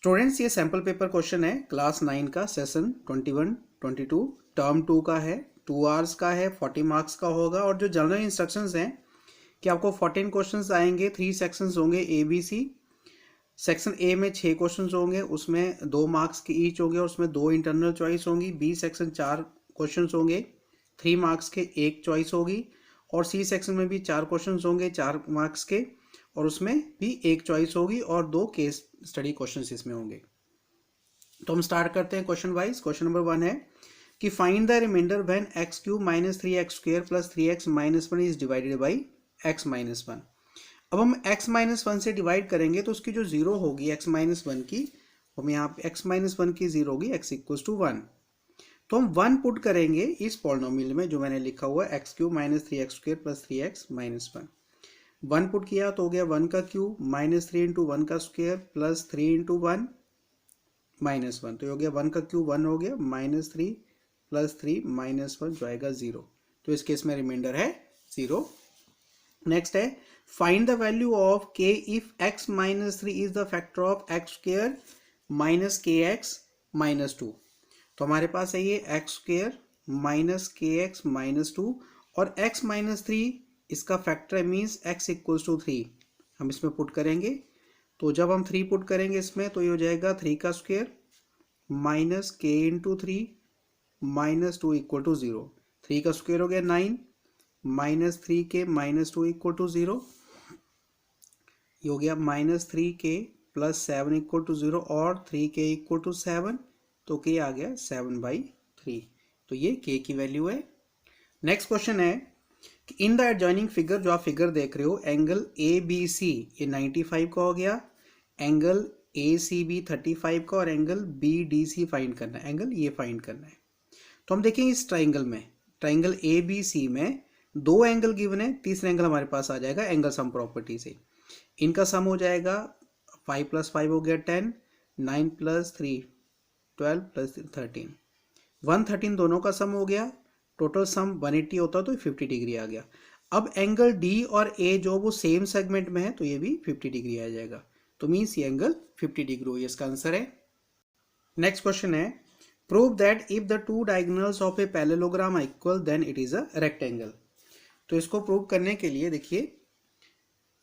Students ये sample paper question है class 9 का सेशन 21 22 टर्म 2 का है 2 आवर्स का है 40 मार्क्स का होगा। और जो जनरल इंस्ट्रक्शंस हैं कि आपको 14 क्वेश्चंस आएंगे, 3 सेक्शंस होंगे ए बी सी। सेक्शन ए में 6 क्वेश्चंस होंगे, उसमें 2 मार्क्स के ईच होंगे और उसमें 2 इंटरनल चॉइस होंगी। बी सेक्शन 4 क्वेश्चंस होंगे, 3 मार्क्स के 1 चॉइस होगी। और सी सेक्शन में भी 4 क्वेश्चंस होंगे 4 मार्क्स के और उसमें भी 1 चॉइस होगी और 2 केस स्टडी क्वेश्चंस इसमें होंगे। तो हम स्टार्ट करते हैं क्वेश्चन वाइज। क्वेश्चन नंबर 1 है कि find the remainder when x cube minus 3x square plus 3x minus 1 is divided by x minus 1। अब हम x माइनस 1 से डिवाइड करेंगे तो उसकी जो जीरो होगी x माइनस 1 की, हम यहाँ पे x माइनस 1 की जीरो होगी x इक्वल्स टू 1। तो हम 1 पुट करेंगे इस पॉलिनोमियल में जो मैंने लिखा हुआ है x cube minus 3x square plus 3x minus 1। 1 put किया तो हो गया 1 का क्यूब माइनस 3 इंटू 1 का स्क्वायर प्लस 3 इंटू 1 माइनस 1। तो हो गया 1 का क्यूब 1 हो गया माइनस 3 प्लस 3 माइनस 1 जो आएगा 0। तो इस केस में रिमाइंडर है 0। नेक्स्ट है find the value of k if x minus 3 is the factor of x square minus kx minus 2। तो हमारे पास है ये x square minus kx minus 2 और x माइनस 3 इसका factor means x equals to 3 हम इसमें पुट करेंगे। तो जब हम 3 पुट करेंगे इसमें तो ये हो जाएगा 3 का square minus k into 3 minus 2 equal to 0। 3 का स्क्वायर हो गया 9 minus 3k minus 2 equal to 0। ये हो गया minus 3k plus 7 equal to 0 और 3k इक्वल टू 7। तो k आ गया 7/3। तो ये k की वैल्यू है। नेक्स्ट क्वेश्चन है कि इन द एडजॉइनिंग फिगर, जो आप फिगर देख रहे हो, एंगल ए बी सी ये 95 का हो गया, एंगल ए सी बी 35 का और angle B D C find करना है, एंगल ये फाइंड करना है। तो हम देखेंगे इस ट्राइंगल में, ट्राइंगल ए बी सी में 2 एंगल गिवन है, तीसरा एंगल हमारे पास आ जाएगा एंगल सम प्रॉपर्टी से। इनका सम हो जाएगा 5 + 5 हो गया 10, 9 + 3 12 + 13 113 दोनों का सम हो गया। टोटल सम 180 होता तो 50 डिग्री आ गया। अब एंगल डी और ए जो वो सेम सेगमेंट में है तो ये भी 50 डिग्री आ जाएगा। तो मीन्स ये एंगल 50 डिग्री हुई, इसका आंसर है। नेक्स्ट क्वेश्चन है prove that if the 2 diagonals of a parallelogram are equal then it is a rectangle. तो इसको प्रूव करने के लिए देखिए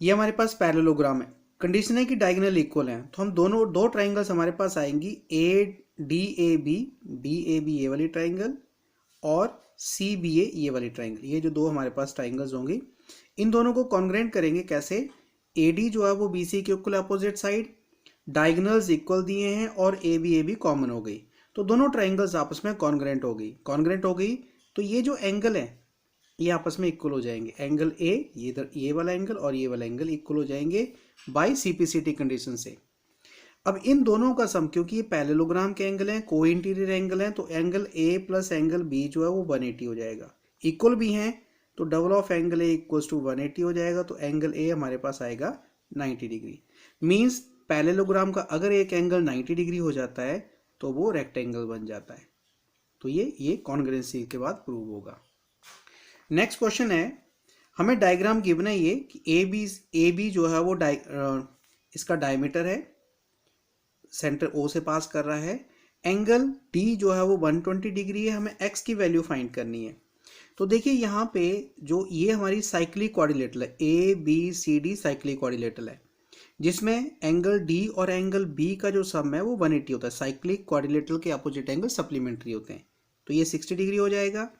ये हमारे पास पैरेललोग्राम है, कंडीशन है कि डायगोनल इक्वल हैं। तो हम दोनों 2 ट्राइंगल्स हमारे पास आएंगी, ए डी ए बी ये वाली ट्राइंगल और सी बी ए ये वाली ट्राइंगल। ये जो 2 हमारे पास ट्राइंगल्स होंगी, इन दोनों को कॉन्ग्रेंट करेंगे कैसे। ए डी जो है वो बी सी के equal opposite side, diagonals equal दिए हैं और ए बी कॉमन हो गई, तो दोनों ट्राइंगल्स आपस में कॉन्ग्रेंट हो गई। कॉन्ग्रेंट हो गई तो ये जो एंगल है ये आपस में इक्वल हो जाएंगे। एंगल ए ये वाला एंगल और ये वाला एंगल इक्वल हो जाएंगे बाय सीपीसीटी कंडीशन से। अब इन दोनों का सम, क्योंकि ये पैरेललोग्राम के एंगल हैं, को इंटीरियर एंगल हैं, तो angle A plus angle B जो है वो 180 हो जाएगा। इक्वल भी हैं तो double of angle A equals to 180 हो जाएगा। तो एंगल ए हमारे पास आएगा 90 डिग्री। मीन्स पैरेललोग्राम का अगर एक एंगल 90 डिग्री हो जाता है तो वो रेक्टेंगल बन जाता है। तो ये कॉन्ग्रुएंसी के बाद प्रूव होगा। नेक्स्ट क्वेश्चन है, हमें डायग्राम गिवन है ये कि ए बी जो है वो इसका डायमीटर है, सेंटर ओ से पास कर रहा है। एंगल डी जो है वो 120 डिग्री है, हमें एक्स की वैल्यू फाइंड करनी है। तो देखिए यहाँ पे जो ये हमारी साइक्लिक क्वाड्रिलेटरल है, A B C D cyclic quadrilateral है, जिसमें एंगल डी और एंगल बी का जो सम है वो 180 होता है। साइक्लिक क्वाड्रिलेटरल के अपोजिट एंगल सप्लीमेंट्री होते हैं, तो ये 60 डिग्री हो जाएगा।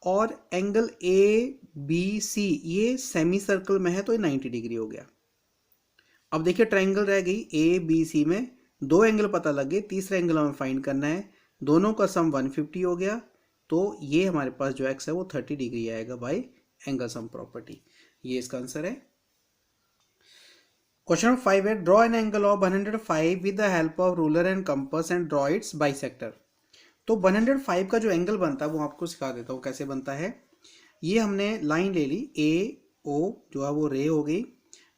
और एंगल ए बी सी ये सेमी सर्कल में है तो ये 90 डिग्री हो गया। अब देखिए ट्राइंगल रह गई ए बी सी में 2 एंगल पता लग गए, तीसरा एंगल हमें फाइंड करना है। दोनों का सम 150 हो गया, तो ये हमारे पास जो एक्स है वो 30 डिग्री आएगा बाय एंगल सम प्रॉपर्टी। ये इसका आंसर है। क्वेश्चन नंबर 5 है draw an angle of 105 with the help of ruler and compass and draw it's bisector. तो 105 का जो एंगल बनता है वो आपको सिखा देता हूँ कैसे बनता है। ये हमने लाइन ले ली, ए ओ जो है वो रे हो गई,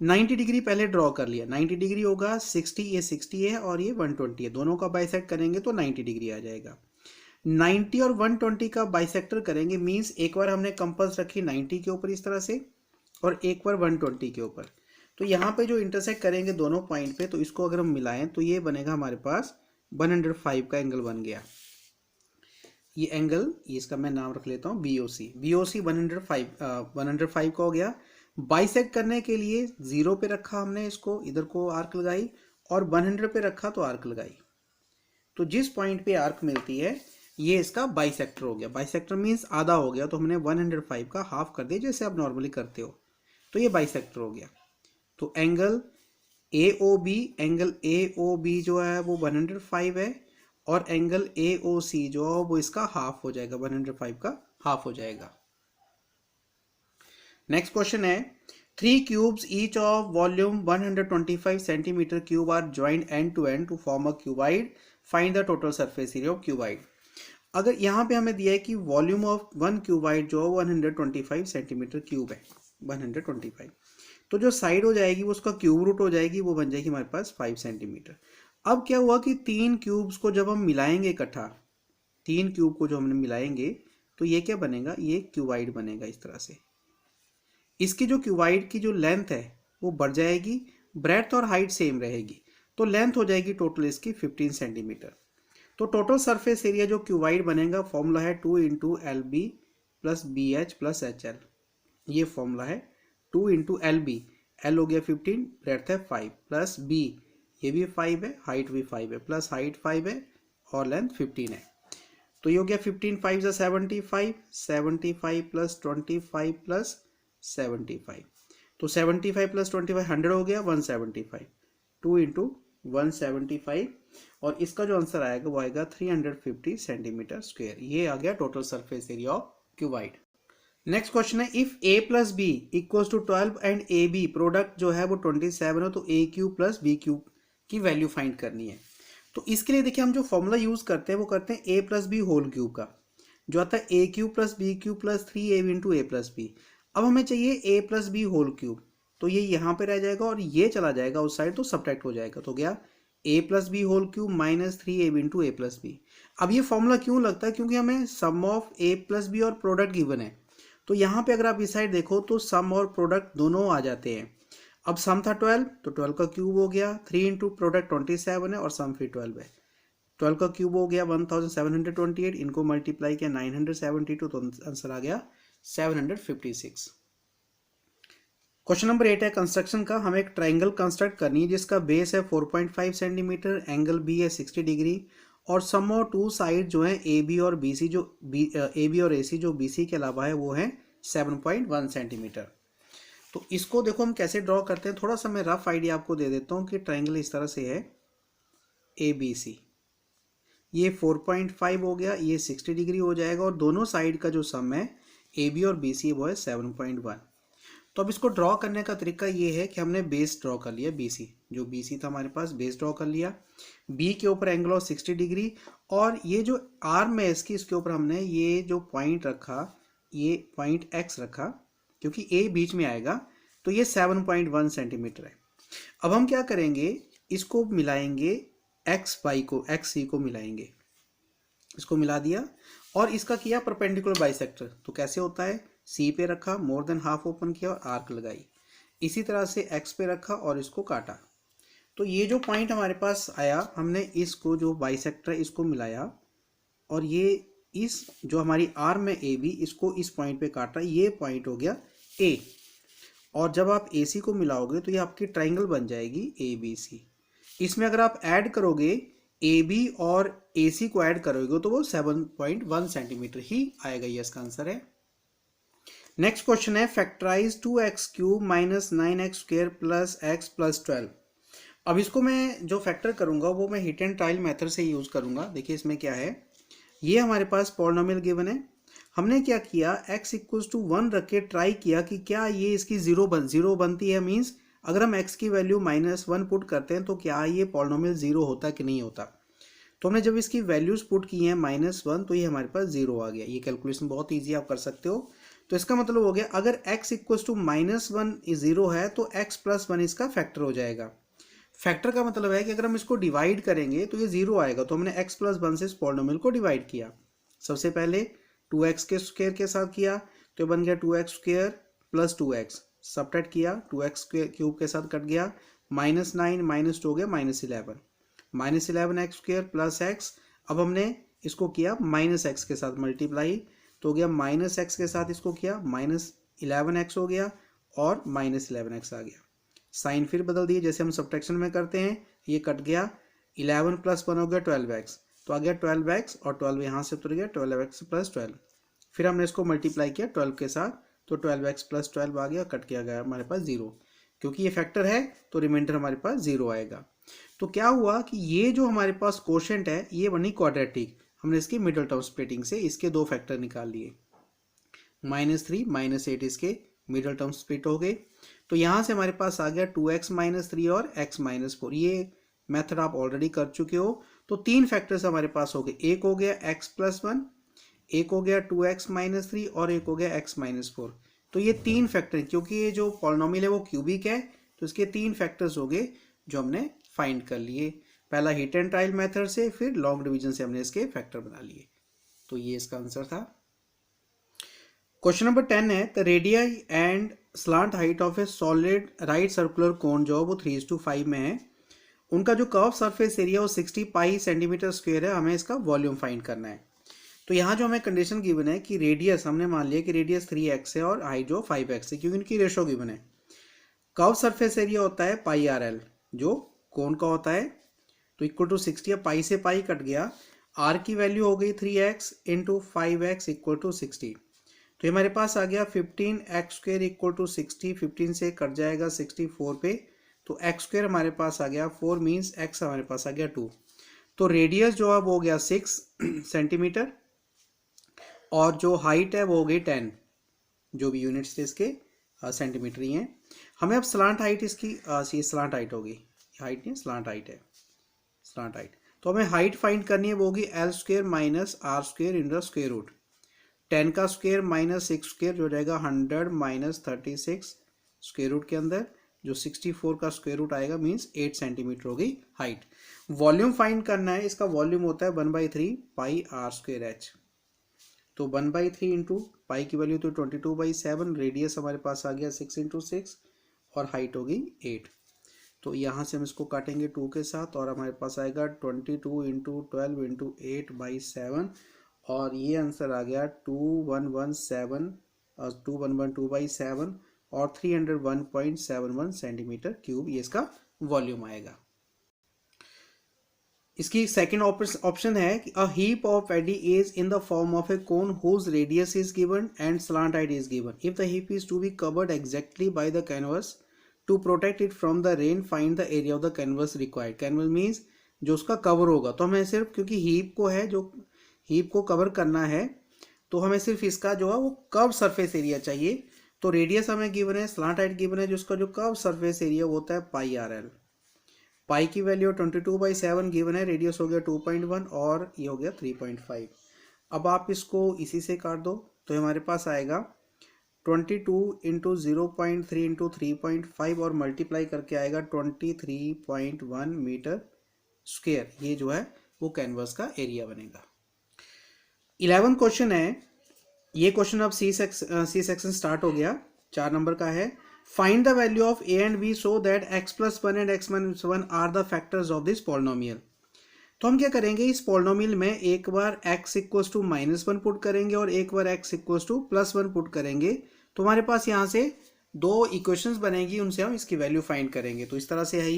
90 डिग्री पहले ड्रॉ कर लिया। 90 डिग्री होगा 60, ये 60 है और ये 120 है, दोनों का बाइसेक्ट करेंगे तो 90 डिग्री आ जाएगा। 90 और 120 का बाइसेक्टर करेंगे, मीन्स एक बार हमने कंपास रखी 90 के ऊपर इस तरह से और एक बार 120 के ऊपर, तो यहाँ पे जो इंटरसेक्ट करेंगे दोनों पॉइंट पे, तो इसको अगर हम मिलाएं तो ये बनेगा हमारे पास 105 का एंगल बन गया। ये एंगल, ये इसका मैं नाम रख लेता हूँ BOC। BOC 105 का हो गया। बाइसेक्ट करने के लिए 0 पे रखा हमने इसको, इधर को आर्क लगाई, और 100 पे रखा तो आर्क लगाई। तो जिस पॉइंट पे आर्क मिलती है ये इसका बाइसेक्टर हो गया। बाइसेक्टर मीन्स आधा हो गया, तो हमने 105 का हाफ कर दिया जैसे आप नॉर्मली करते हो, तो ये बाइसेक्टर हो गया। तो एंगल AOB जो है वो 105 है, और एंगल AOC जो है वो इसका हाफ हो जाएगा, 105 का हाफ हो जाएगा। नेक्स्ट क्वेश्चन है 3 cubes each of volume 125 centimeter cube are joined end to end to form a cuboid. Find the total surface area of cuboid. अगर यहाँ पे हमें दिया है कि वॉल्यूम ऑफ वन क्यूबाइड जो 125 सेंटीमीटर क्यूब है, 125, तो जो साइड हो जाएगी वो उसका क्यूब रूट हो जाएगी, वो बन जाएगी हमारे पास 5 सेंटीमीटर। अब क्या हुआ कि 3 क्यूब्स को जब हम मिलाएंगे इकट्ठा, 3 क्यूब को जो हमने मिलाएंगे तो ये क्या बनेगा, ये क्यूबाइड बनेगा इस तरह से। इसकी जो क्यूबाइड की जो लेंथ है वो बढ़ जाएगी, ब्रेड्थ और हाइट सेम रहेगी, तो लेंथ हो जाएगी टोटल इसकी 15 सेंटीमीटर। तो टोटल सरफेस एरिया जो क्यूबाइड बनेगा, फॉर्मूला है 2 × LB + BH + HL। ये फॉर्मूला है 2 × LB, L हो गया 15, ब्रेड्थ है 5, प्लस B ये भी 5 है, हाइट भी 5 है, प्लस हाइट 5 है और लेंथ 15 है। तो ये हो गया 15 5 × 75, 75 + 25 + 75, तो 75 + 25 100 हो गया, 175, 2 × 175, और इसका जो आंसर आएगा वो आएगा 350 सेंटीमीटर स्क्वायर। ये आ गया total surface area of cuboid. Next question है if A + B = 12 and AB product जो है वो 27 है, तो AQ + BQ की वैल्यू फाइंड करनी है। तो इसके लिए देखिए हम जो फॉर्मूला यूज करते हैं वो करते हैं A + B होल क्यूब का, जो आता है AQ + BQ + 3AB × A + B। अब हमें चाहिए A + B होल क्यूब, तो ये यहाँ पे रह जाएगा और ये चला जाएगा उस साइड, तो सब्ट्रैक्ट हो जाएगा, तो गया A + B whole cube - 3AB × A + B। अब ये फॉर्मूला क्यों लगता है, क्योंकि हमें सम ऑफ A + B और प्रोडक्ट गिवन है, तो यहाँ पे अगर आप इस साइड देखो तो सम और प्रोडक्ट दोनों आ जाते हैं। अब सम था 12, तो 12 का क्यूब हो गया, 3 × प्रोडक्ट 27 है और सम फिर 12 है, 12 का क्यूब हो गया 1728, इनको मल्टीप्लाई किया 972, तो आंसर आ गया 756। क्वेश्चन नंबर 8 है कंस्ट्रक्शन का। हमें एक ट्राइंगल कंस्ट्रक्ट करनी है जिसका बेस है 4.5 सेंटीमीटर, एंगल B है 60 डिग्री, और सम ऑफ 2 साइड जो है AB और BC जो AB और AC जो BC के अलावा है वो है 7.1 सेंटीमीटर। तो इसको देखो हम कैसे ड्रॉ करते हैं, थोड़ा सा मैं रफ आइडिया आपको दे देता हूँ कि ट्राइंगल इस तरह से है ABC, ये 4.5 हो गया, ये 60 डिग्री हो जाएगा, और दोनों साइड का जो सम है AB और BC वो है 7.1। तो अब इसको ड्रॉ करने का तरीका ये है कि हमने बेस ड्रॉ कर लिया BC, जो BC था हमारे पास बेस ड्रॉ कर लिया, B के ऊपर एंगल ऑफ 60 डिग्री, और ये जो आर्म है इसकी, इसके ऊपर हमने ये जो पॉइंट रखा, ये पॉइंट X रखा, क्योंकि A बीच में आएगा, तो ये 7.1 सेंटीमीटर है। अब हम क्या करेंगे, इसको मिलाएंगे XC को मिलाएंगे, इसको मिला दिया और इसका किया परपेंडिकुलर बाइसेक्टर। तो कैसे होता है, C पे रखा, मोर देन हाफ ओपन किया और आर्क लगाई, इसी तरह से X पे रखा और इसको काटा। तो ये जो पॉइंट हमारे पास आया, हमने इसको जो बाइसेक्टर है इसको मिलाया, और ये इस जो हमारी आर्म है AB, इसको इस पॉइंट पे काटा, ये पॉइंट हो गया A, और जब आप AC को मिलाओगे तो ये आपकी ट्राइंगल बन जाएगी ABC। इसमें अगर आप ऐड करोगे AB और AC को ऐड करोगे तो वो 7.1 सेंटीमीटर ही आएगा, ये इसका आंसर है। नेक्स्ट क्वेश्चन है फैक्टराइज 2x³ - 9x² + x + 12। अब इसको मैं जो फैक्टर करूंगा वो मैं हिट एंड ट्रायल मेथड से यूज करूंगा। देखिए इसमें क्या है, ये हमारे पास पॉलिनोमियल गिवन है, हमने क्या किया x = 1 रख के ट्राई किया कि क्या ये इसकी जीरो बनती है, मीन्स अगर हम x की वैल्यू -1 पुट करते हैं तो क्या ये पॉलिनोमियल जीरो होता कि नहीं होता। तो हमने जब इसकी वैल्यूज पुट की हैं -1, तो ये हमारे पास जीरो आ गया। ये कैलकुलेशन बहुत ईजी आप कर सकते हो। तो इसका मतलब हो गया अगर x = -1 जीरो है तो x + 1 इसका फैक्टर हो जाएगा। फैक्टर का मतलब है कि अगर हम इसको डिवाइड करेंगे तो ये जीरो आएगा, तो हमने x + 1 से इस पॉलिनोमियल को डिवाइड किया। सबसे पहले 2x² के साथ किया, तो बन गया 2x² + 2x, सब्ट्रैक्ट किया, 2x क्यूब के साथ कट गया, -9 -2 हो गया -11, -11x² प्लस x। अब हमने इसको किया -x के साथ मल्टीप्लाई, तो हो गया -x के साथ इसको किया -11x हो गया और -11x आ गया। साइन फिर बदल दिए जैसे हम सब्ट्रैक्शन में करते हैं, ये कट गया, 11 + 1 हो गया 12x, तो आ गया 12x और 12 यहाँ से उतर गया, 12x + 12। फिर हमने इसको मल्टीप्लाई किया 12 के साथ, तो 12x + 12 आ गया, कट किया गया हमारे पास 0, क्योंकि ये फैक्टर है तो रिमाइंडर हमारे पास 0 आएगा। तो क्या हुआ कि ये जो हमारे पास क्वोशिएंट है ये बनी क्वाड्रेटिक, हमने इसकी मिडल टर्म स्प्लिटिंग से इसके दो फैक्टर निकाल लिए, -3 -8 इसके मिडल टर्म स्प्लिट हो गए। तो यहाँ से हमारे पास आ गया 2x - 3 और x - 4। ये मेथड आप ऑलरेडी कर चुके हो। तो तीन फैक्टर्स हमारे पास हो गए, एक हो गया x + 1, एक हो गया 2x - 3 और एक हो गया x - 4। तो ये तीन फैक्टर, क्योंकि ये जो पॉलिनोमियल है वो क्यूबिक है, तो इसके तीन फैक्टर्स हो गए जो हमने फाइंड कर लिए। पहला हिट एंड ट्रायल मेथड से, फिर लॉन्ग डिवीजन से हमने इसके फैक्टर बना लिए। तो ये इसका आंसर था। क्वेश्चन नंबर 10 है, the radius and slant height of A solid right circular cone जो वो 3:5 में है, उनका जो कर्व सरफेस एरिया वो 60 पाई सेंटीमीटर स्क्वायर है, हमें इसका वॉल्यूम फाइंड करना है। तो यहाँ जो हमें कंडीशन गिवन है कि रेडियस, हमने मान लिया कि रेडियस 3x है और हाइट जो 5x है, क्योंकि इनकी रेशो गिवन है। कर्व सरफेस एरिया होता है πRL जो कोन का होता है, तो इक्वल टू 60 है, पाई से पाई कट गया, r की वैल्यू हो गई 3x × 5x = 60। तो हमारे पास आ गया 15x² = 60, 15 से कट जाएगा 64 पे, तो x² हमारे पास आ गया 4, मीन्स x हमारे पास आ गया 2। तो रेडियस जो है वो हो गया 6 सेंटीमीटर और जो हाइट है वो हो गई 10, जो भी यूनिट्स थे इसके सेंटीमीटर ही हैं। हमें अब स्लांट हाइट इसकी स्लांट हाइट होगी, हाइट नहीं स्लांट हाइट है, स्लांट हाइट। तो हमें हाइट फाइंड करनी है, वो होगी L² - R² × √। 10 का स्क्वायर -6² जो जाएगा 100 - 36 स्क्वायर रूट के अंदर, जो 64 का स्क्वायर रूट आएगा, मीन्स 8 सेंटीमीटर होगी हाइट। वॉल्यूम फाइंड करना है, इसका वॉल्यूम होता है 1/3 πr²h। तो 1/3 इंटू पाई की वैल्यू तो 22/7, रेडियस हमारे पास आ गया 6 × 6 और हाइट होगी 8। तो यहाँ से हम इसको काटेंगे 2 के साथ और हमारे पास आएगा 22 × 12 × 8/7 और ये आंसर आ गया 2112/7 और 301.71 सेंटीमीटर क्यूब, ये इसका वॉल्यूम आएगा। इसकी सेकंड ऑप्शन है कि अ हीप ऑफ एडी is in the form of a cone whose radius is given and slant height is given. If the heap is to be covered exactly by the canvas to protect it from the rain, find the area of the canvas required. Canvas means जो उसका cover होगा, तो हमें सिर्फ, क्योंकि heap को है, जो हीप को कवर करना है, तो हमें सिर्फ इसका जो है वो कर्व सरफेस एरिया चाहिए। तो रेडियस हमें गिवन है, स्लांट हाइट गिवन है, जिसका जो कर्व सरफेस एरिया होता है πRL। पाई की वैल्यू 22/7 गिवन है, रेडियस हो गया 2.1 और ये हो गया 3.5। अब आप इसको इसी से काट दो, तो हमारे पास आएगा 22 × 0.3 × 3.5 और मल्टीप्लाई करके आएगा 23.1 मीटर स्क्वायर। ये जो है वो कैनवस का एरिया बनेगा। 11 क्वेश्चन है, ये क्वेश्चन अब सी सेक्शन स्टार्ट हो गया, 4 नंबर का है। Find the value of a and b so that x + 1 and x - 1 are the factors of this polynomial. तो हम क्या करेंगे, इस पॉलिनोमियल में एक बार x = -1 पुट करेंगे और एक बार x = +1 पुट करेंगे, तो हमारे पास यहाँ से दो इक्वेशंस बनेगी, उनसे हम इसकी वैल्यू फाइंड करेंगे। तो इस तरह से है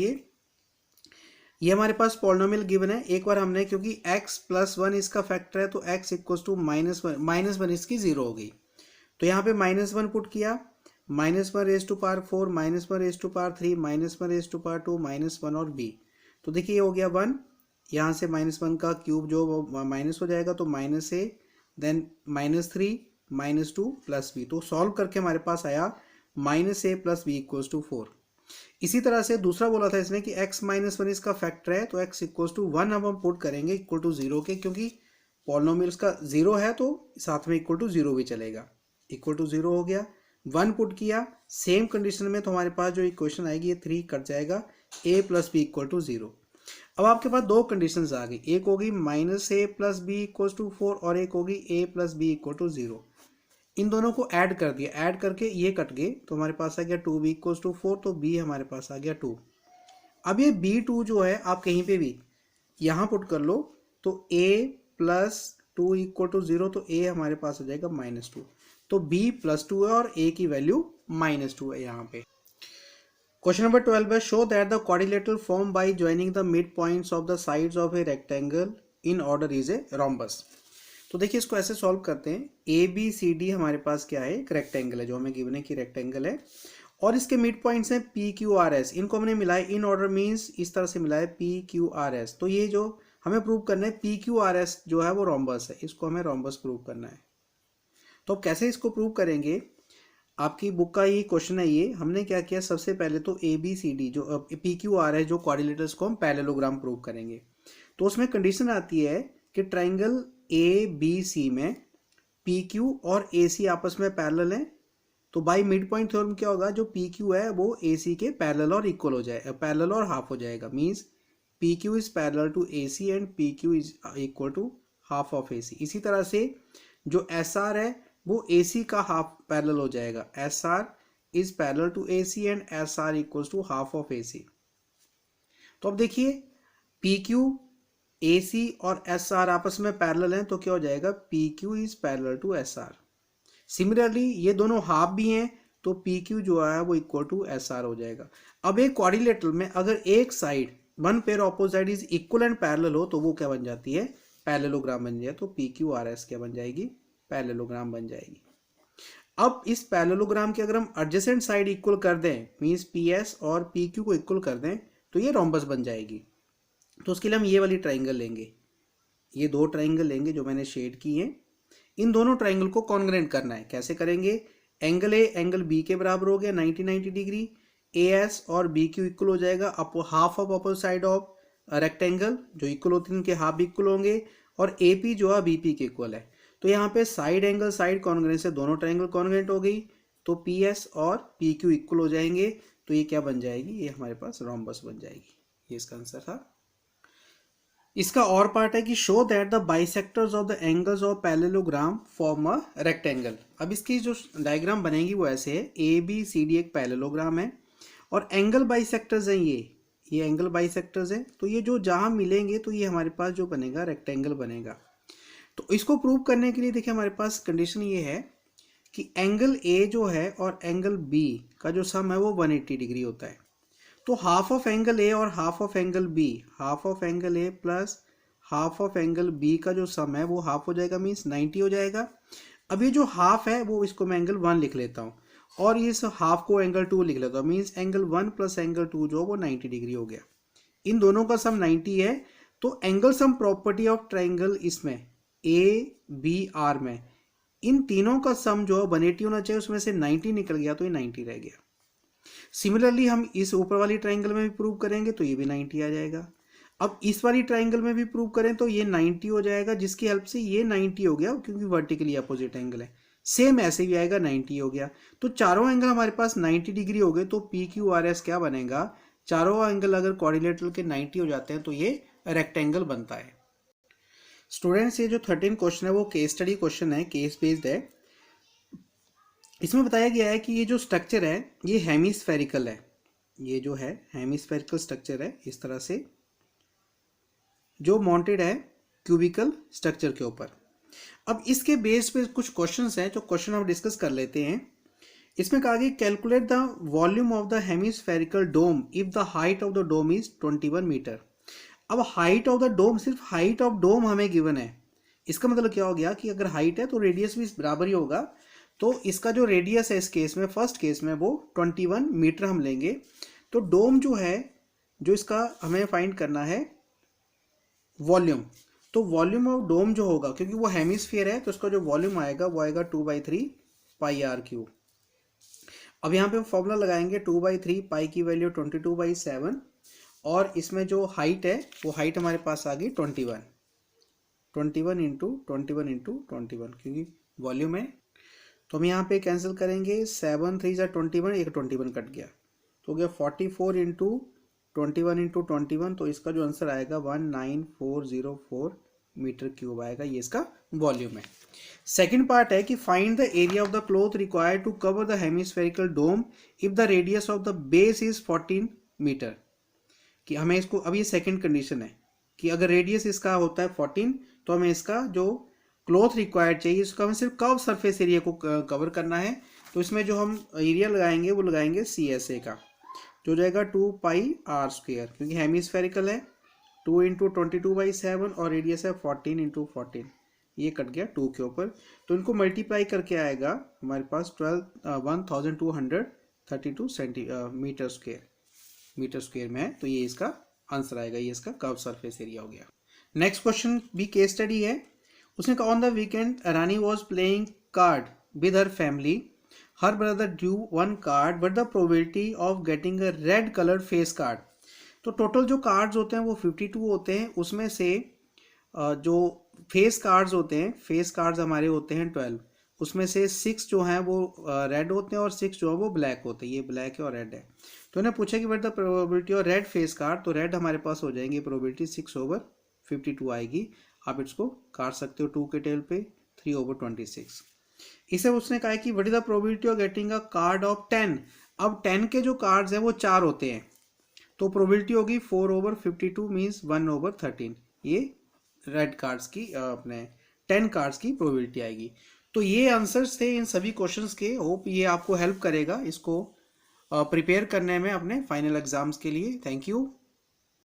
ये हमारे पास पॉलिनोमियल गिवन है। एक बार हमने, क्योंकि x + 1 इसका फैक्टर है, तो x = -1 इसकी 0 हो गई, तो यहाँ पे -1 पुट किया, -1 raised to power 4, -1 raised to power 3, -1 raised to power 2, -1 और b। तो देखिए ये हो गया 1, यहाँ से -1 का क्यूब जो माइनस हो जाएगा, तो -a, देन -3, -2 + b। तो सॉल्व करके हमारे पास आया -a + b = 4। इसी तरह से दूसरा बोला था इसने कि x - 1 इसका फैक्टर है, तो x = 1 अब हम पुट करेंगे इक्वल टू 0 के, क्योंकि पॉलिनोमियल का 0 है तो साथ में इक्वल टू 0 भी चलेगा। इक्वल टू 0 हो गया, 1 पुट किया, सेम कंडीशन में, तो हमारे पास जो इक्वेशन आएगी ये 3 कट जाएगा, a + b = 0। अब आपके पास दो कंडीशंस आ गई, एक होगी -a + b = 4 और एक होगी a + b = 0। इन दोनों को ऐड कर दिया, ऐड करके ये कट गए तो हमारे पास आ गया 2b इक्वल्स टू 4, तो b हमारे पास आ गया 2। अब ये b2 जो है आप कहीं पे भी यहाँ पुट कर लो तो a प्लस 2 इक्वल टू 0, तो a हमारे पास हो जाएगा -2, तो b +2 है और a की वैल्यू -2 है यहाँ पे। क्वेश्चन नंबर 12 है, show that the quadrilateral form by joining the mid points of the sides of a rectangle in order is a rhombus. तो देखिए इसको ऐसे सॉल्व करते हैं, ए बी सी डी हमारे पास क्या है, एक रेक्टेंगल है जो हमें गिवन है कि रेक्टेंगल है, और इसके मिड पॉइंट्स हैं पी क्यू आर एस, इनको हमने मिलाया इन ऑर्डर, मीन्स इस तरह से मिलाया पी क्यू आर एस। तो ये जो हमें प्रूव करना है पी क्यू आर एस जो है वो रोम्बस है, इसको हमें रोम्बस प्रूव करना है। तो कैसे इसको प्रूव करेंगे, आपकी बुक का ये क्वेश्चन है, ये हमने क्या किया, सबसे पहले तो ए बी सी डी जो पी क्यू आर है जो क्वाड्रिलेटरल्स को हम पैरेललोग्राम प्रूव करेंगे। तो उसमें कंडीशन आती है कि ट्राइंगल ए बी सी में पी क्यू और ए सी आपस में पैरेलल हैं, तो बाई मिड पॉइंट थ्योरम क्या होगा, जो पी क्यू है वो ए सी के पैरेलल और इक्वल हो जाए, पैरेलल और हाफ हो जाएगा, means P Q is parallel to A C and P Q is equal to half of A C. इसी तरह से जो एस आर है वो ए सी का हाफ पैरेलल हो जाएगा, S R is parallel to A C and S R equals to half of A C. तो अब देखिए पी क्यू ए सी और एस आर आपस में पैरेलल हैं, तो क्या हो जाएगा, P Q is parallel to S R. Similarly ये दोनों हाफ भी हैं तो पी क्यू जो है वो इक्वल टू एस आर हो जाएगा। अब एक क्वाड्रिलेटरल में अगर एक side one pair opposite is equal and parallel हो तो वो क्या बन जाती है, पैरेललोग्राम बन जाए, तो पी क्यू आर एस क्या बन जाएगी, पैरेललोग्राम बन जाएगी। अब इस पैरेललोग्राम की अगर हम एडजेसेंट साइड इक्वल कर दें, मीन्स पी एस और पी क्यू को इक्वल कर दें, तो ये रोम्बस बन जाएगी। तो उसके लिए हम ये वाली ट्राइंगल लेंगे, ये दो ट्राइंगल लेंगे जो मैंने शेड की हैं, इन दोनों ट्राइंगल को कॉन्ग्रेंट करना है। कैसे करेंगे, एंगल ए एंगल बी के बराबर हो गया 90 डिग्री, ए एस और बी क्यू इक्वल हो जाएगा half of opposite side of rectangle, जो इक्वल होती है उनके हाफ भी इक्वल होंगे, और ए पी जो है बी पी के इक्वल है। तो यहाँ पे साइड एंगल साइड कॉन्ग्रेंट से दोनों ट्राइंगल कॉन्ग्रेंट हो गई, तो पी एस और पी क्यू इक्वल हो जाएंगे, तो ये क्या बन जाएगी, ये हमारे पास रोम्बस बन जाएगी। ये इसका आंसर था। इसका और पार्ट है कि show that the bisectors of the angles of parallelogram form a rectangle. अब इसकी जो डायग्राम बनेगी वो ऐसे है, ए बी सी डी एक पैरेललोग्राम है और एंगल बाइसेक्टर्स हैं, ये एंगल बाइसेक्टर्स हैं, तो ये जो जहां मिलेंगे तो ये हमारे पास जो बनेगा रेक्टेंगल बनेगा। तो इसको प्रूव करने के लिए देखिए हमारे पास कंडीशन ये है कि एंगल ए जो है और एंगल बी का जो सम है वो 180 डिग्री होता है। तो हाफ ऑफ एंगल ए और half of angle B, half of angle A plus half of angle B का जो सम है वो हाफ हो जाएगा, मीन्स 90 हो जाएगा। अब ये जो हाफ है वो इसको मैं एंगल 1 लिख लेता हूँ और इस हाफ को एंगल 2 लिख लेता हूँ, मीन्स एंगल 1 प्लस एंगल 2 जो वो 90 डिग्री हो गया। इन दोनों का सम 90 है, तो angle sum property of triangle इसमें ए बी आर में इन तीनों का सम जो 180 होना चाहिए, उसमें से 90 निकल गया तो ये 90 रह गया। सिमिलरली हम इस ऊपर वाली ट्राइंगल में भी प्रूव करेंगे तो ये भी 90 आ जाएगा। अब इस वाली ट्राइंगल में भी प्रूव करें तो ये 90 हो जाएगा, जिसकी हेल्प से ये 90 हो गया क्योंकि वर्टिकली अपोजिट एंगल है। सेम ऐसे भी आएगा, 90 हो गया। तो चारों एंगल हमारे पास 90 डिग्री हो गए, तो पी क्यू आर एस क्या बनेगा, चारों एंगल अगर क्वाड्रिलेटरल के 90 हो जाते हैं तो ये रेक्टेंगल बनता है। स्टूडेंट्स ये जो 13 क्वेश्चन है वो केस स्टडी क्वेश्चन है, केस बेस्ड है। इसमें बताया गया है कि ये जो स्ट्रक्चर है ये हेमिस्फेरिकल है, ये जो है हेमिस्फेरिकल स्ट्रक्चर है, इस तरह से जो माउंटेड है क्यूबिकल स्ट्रक्चर के ऊपर। अब इसके बेस पे कुछ क्वेश्चंस हैं जो क्वेश्चन हम डिस्कस कर लेते हैं। इसमें कहा गया calculate the volume of the hemispherical dome if the height of the dome is 21 metre. अब हाइट ऑफ द डोम, सिर्फ हाइट ऑफ डोम हमें गिवन है, इसका मतलब क्या हो गया कि अगर हाइट है तो रेडियस भी बराबर ही होगा। तो इसका जो रेडियस है इस केस में, फर्स्ट केस में, वो 21 मीटर हम लेंगे। तो डोम जो है, जो इसका हमें फाइंड करना है वॉल्यूम, तो वॉल्यूम ऑफ डोम जो होगा, क्योंकि वो हेमिस्फीयर है तो इसका जो वॉल्यूम आएगा वो आएगा 2/3 पाई आर क्यूब। अब यहाँ पे हम फॉर्मूला लगाएंगे, 2/3 पाई की वैल्यू 22/7 और इसमें जो हाइट है वो हाइट हमारे पास आ गई 21 इंटू 21 क्योंकि वॉल्यूम है। तो हम यहाँ पे कैंसिल करेंगे, 7 3 जा 21, एक 21 कट गया तो हो गया 44 इंटू 21 इंटू 21, तो इसका जो आंसर आएगा 19404 मीटर क्यूब आएगा, ये इसका वॉल्यूम है। सेकंड पार्ट है कि find the area of the cloth required to cover the hemispherical dome if the radius of the base is 14 metre. कि हमें इसको, अब ये सेकंड कंडीशन है कि अगर रेडियस इसका होता है 14 तो हमें इसका जो क्लॉथ रिक्वायर्ड चाहिए इसको हमें सिर्फ कर्व सरफेस एरिया को कवर करना है। तो इसमें जो हम एरिया लगाएंगे वो लगाएंगे CSA का, जो जाएगा 2 पाई आर स्क्वेयर, क्योंकि हेमिस्फेरिकल है 2 इंटू 22/7 और रेडियस है 14 इंटू 14, ये कट गया 2 के ऊपर। तो इनको मल्टीप्लाई करके आएगा हमारे पास 1232 मीटर स्क्वेयर में है। तो ये इसका आंसर आएगा, ये इसका कर्व सरफेस एरिया हो गया। नेक्स्ट क्वेश्चन भी केस स्टडी है। उसने कहा on the weekend Rani was playing card with her family, her brother due 1 card but the probability of getting a red coloured face card. तो total जो cards होते हैं वो 52 होते हैं, उसमें से जो फेस कार्ड्स होते हैं, फेस कार्ड्स हमारे होते हैं 12, उसमें से 6 जो हैं वो रेड होते हैं और 6 जो है वो ब्लैक होते हैं, ये ब्लैक है और रेड है। तो उन्हें पूछा कि what the probability of red face card, तो रेड हमारे पास हो जाएंगे प्रोबेबिलिटी 6/52 आएगी। आप इसको काट सकते हो 2 के टेबल पे, 3/26। इसे उसने कहा कि what is the probability of getting a card of 10। अब 10 के जो कार्ड्स हैं वो 4 होते हैं, तो प्रोबेबिलिटी होगी 4/52 मीन्स 1/13। ये रेड कार्ड्स की अपने 10 कार्ड्स की प्रोबेबिलिटी आएगी। तो ये आंसर्स थे इन सभी क्वेश्चंस के। होप ये आपको हेल्प करेगा इसको प्रिपेयर करने में अपने फाइनल एग्जाम्स के लिए। Thank you.